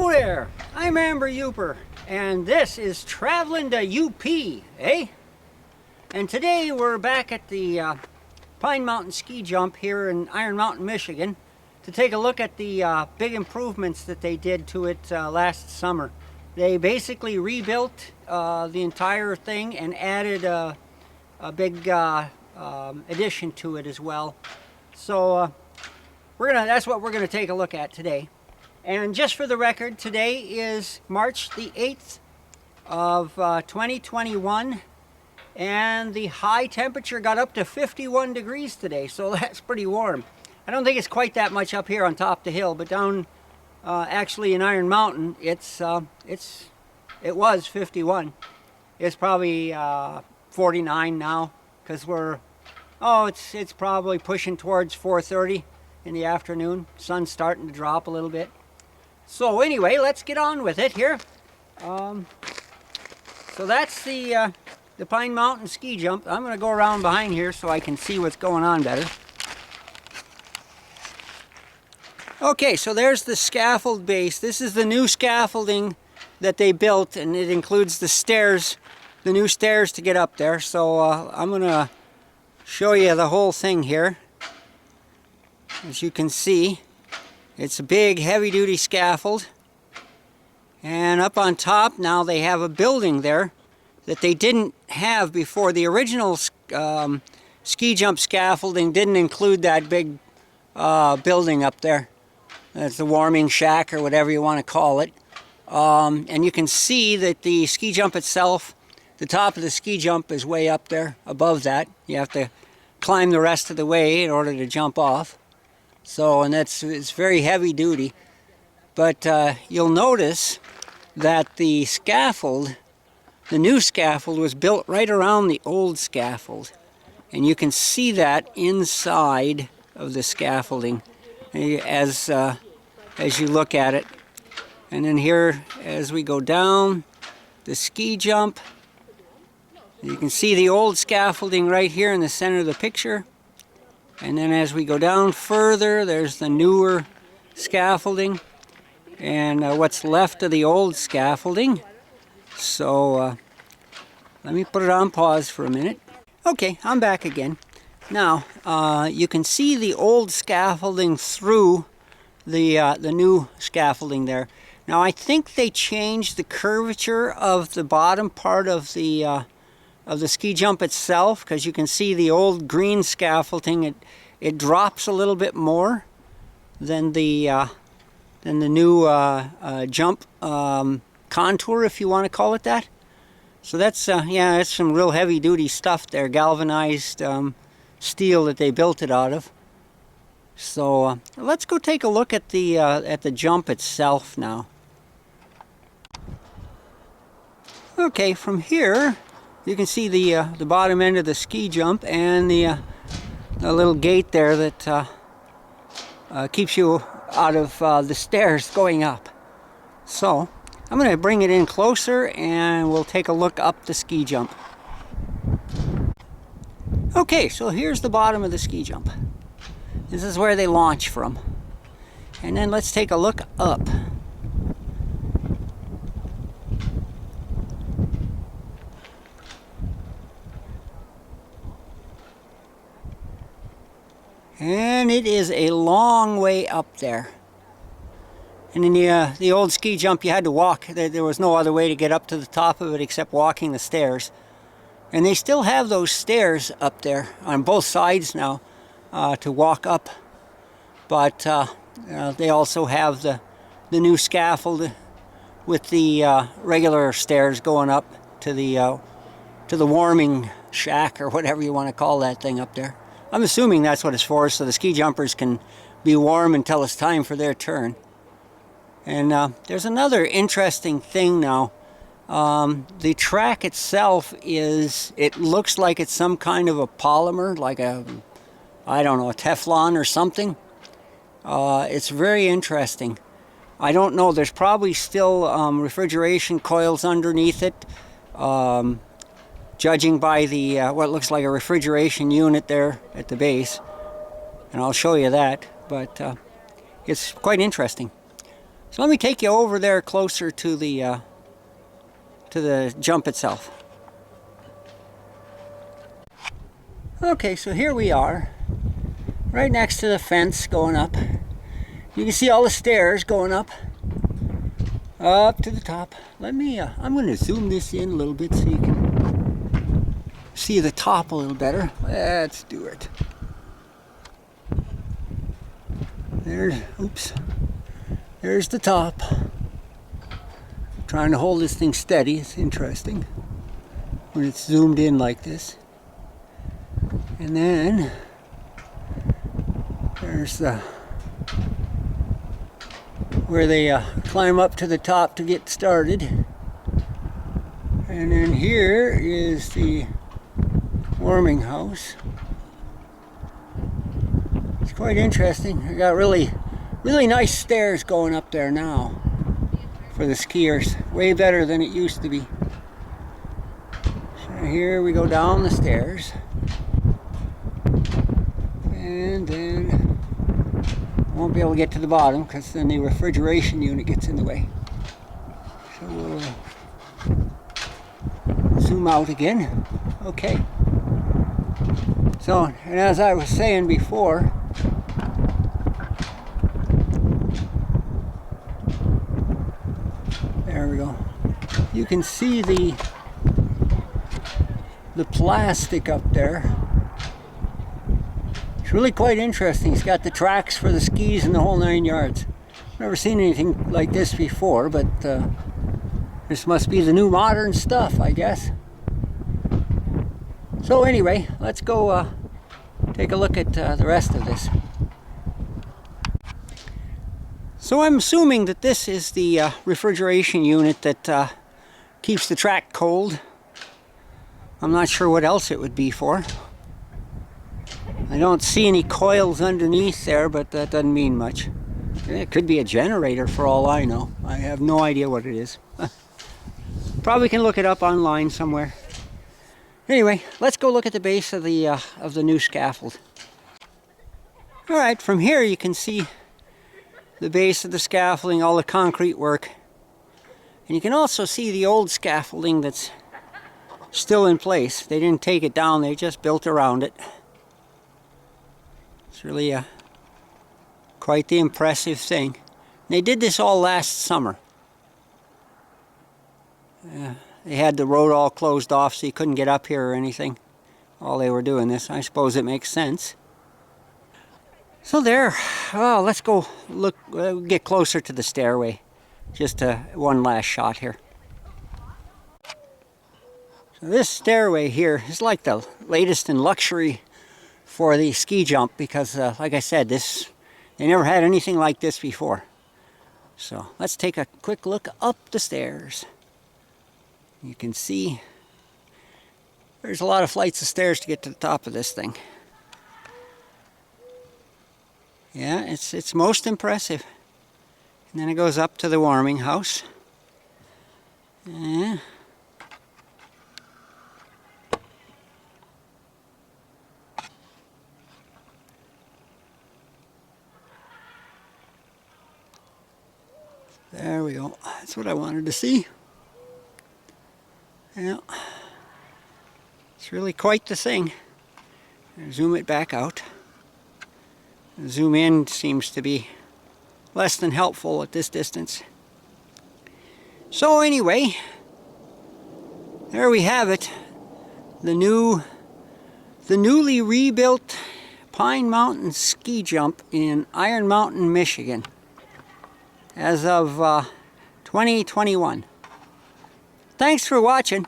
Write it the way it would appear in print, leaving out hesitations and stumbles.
Hello there, I'm Amber Uper, and this is Travellin Da U P, eh? And today we're back at the Pine Mountain Ski Jump here in Iron Mountain, Michigan, to take a look at the big improvements that they did to it last summer. They basically rebuilt the entire thing and added a big addition to it as well. So that's what we're gonna take a look at today. And just for the record, today is March the 8th of 2021, and the high temperature got up to 51 degrees today, so that's pretty warm. I don't think it's quite that much up here on top of the hill, but down actually in Iron Mountain, it was 51. It's probably 49 now, because it's probably pushing towards 4:30 in the afternoon. Sun's starting to drop a little bit. So anyway, let's get on with it here. So that's the Pine Mountain Ski Jump. I'm going to go around behind here so I can see what's going on better. Okay, so there's the scaffold base. This is the new scaffolding that they built, and it includes the stairs, the new stairs to get up there. So I'm going to show you the whole thing here. As you can see, it's a big heavy-duty scaffold, and up on top now they have a building there that they didn't have before. The original ski jump scaffolding didn't include that big building up there. That's the warming shack or whatever you want to call it. And you can see that the ski jump itself, the top of the ski jump is way up there above that. You have to climb the rest of the way in order to jump off. So, and it's very heavy duty, but you'll notice that the scaffold, the new scaffold, was built right around the old scaffold, and you can see that inside of the scaffolding as you look at it. And then here, as we go down the ski jump, you can see the old scaffolding right here in the center of the picture. And then as we go down further, there's the newer scaffolding and what's left of the old scaffolding. So let me put it on pause for a minute. Okay, I'm back again. Now you can see the old scaffolding through the new scaffolding there. Now I think they changed the curvature of the bottom part of the ski jump itself, because you can see the old green scaffolding, it drops a little bit more than the new jump contour, if you want to call it that. So that's yeah, that's some real heavy duty stuff there, galvanized steel that they built it out of. So let's go take a look at the jump itself now. Okay, from here you can see the bottom end of the ski jump and the little gate there that keeps you out of the stairs going up. So I'm going to bring it in closer and we'll take a look up the ski jump. Okay, so here's the bottom of the ski jump. This is where they launch from. And then let's take a look up. And it is a long way up there. And in the old ski jump, you had to walk. There was no other way to get up to the top of it except walking the stairs. And they still have those stairs up there on both sides now to walk up. But they also have the new scaffold with the regular stairs going up to the warming shack or whatever you want to call that thing up there. I'm assuming that's what it's for, so the ski jumpers can be warm until it's time for their turn. And there's another interesting thing now. The track itself it looks like it's some kind of a polymer, like I don't know, a Teflon or something. It's very interesting. I don't know, there's probably still refrigeration coils underneath it. Judging by the what looks like a refrigeration unit there at the base, and I'll show you that, but it's quite interesting. So let me take you over there closer to the jump itself. Okay, so here we are, right next to the fence going up. You can see all the stairs going up to the top. Let me, I'm going to zoom this in a little bit so you can see the top a little better. Let's do it. Oops. There's the top. I'm trying to hold this thing steady. It's interesting when it's zoomed in like this. And then there's the where they climb up to the top to get started. And then here is the warming house. It's quite interesting. I got really nice stairs going up there now for the skiers. Way better than it used to be. So here we go down the stairs. And then won't be able to get to the bottom because then the refrigeration unit gets in the way. So we'll zoom out again. Okay. So, and as I was saying before, there we go. You can see the plastic up there. It's really quite interesting. It's got the tracks for the skis and the whole 9 yards. Never seen anything like this before, but this must be the new modern stuff, I guess. So anyway, let's go take a look at the rest of this. So I'm assuming that this is the refrigeration unit that keeps the track cold. I'm not sure what else it would be for. I don't see any coils underneath there, but that doesn't mean much. It could be a generator for all I know. I have no idea what it is. Probably can look it up online somewhere. Anyway, let's go look at the base of the new scaffold. All right, from here you can see the base of the scaffolding, all the concrete work. And you can also see the old scaffolding that's still in place. They didn't take it down, they just built around it. It's really quite the impressive thing. And they did this all last summer. They had the road all closed off so you couldn't get up here or anything while they were doing this. I suppose it makes sense. So there, well, let's go look, get closer to the stairway. Just one last shot here. So this stairway here is like the latest in luxury for the ski jump because, like I said, they never had anything like this before. So let's take a quick look up the stairs. You can see there's a lot of flights of stairs to get to the top of this thing. Yeah, it's most impressive. And then it goes up to the warming house. Yeah. There we go. That's what I wanted to see. Yeah. It's really quite the thing. Zoom it back out. Zoom in seems to be less than helpful at this distance. So anyway, there we have it. The newly rebuilt Pine Mountain ski jump in Iron Mountain, Michigan, as of 2021. Thanks for watching.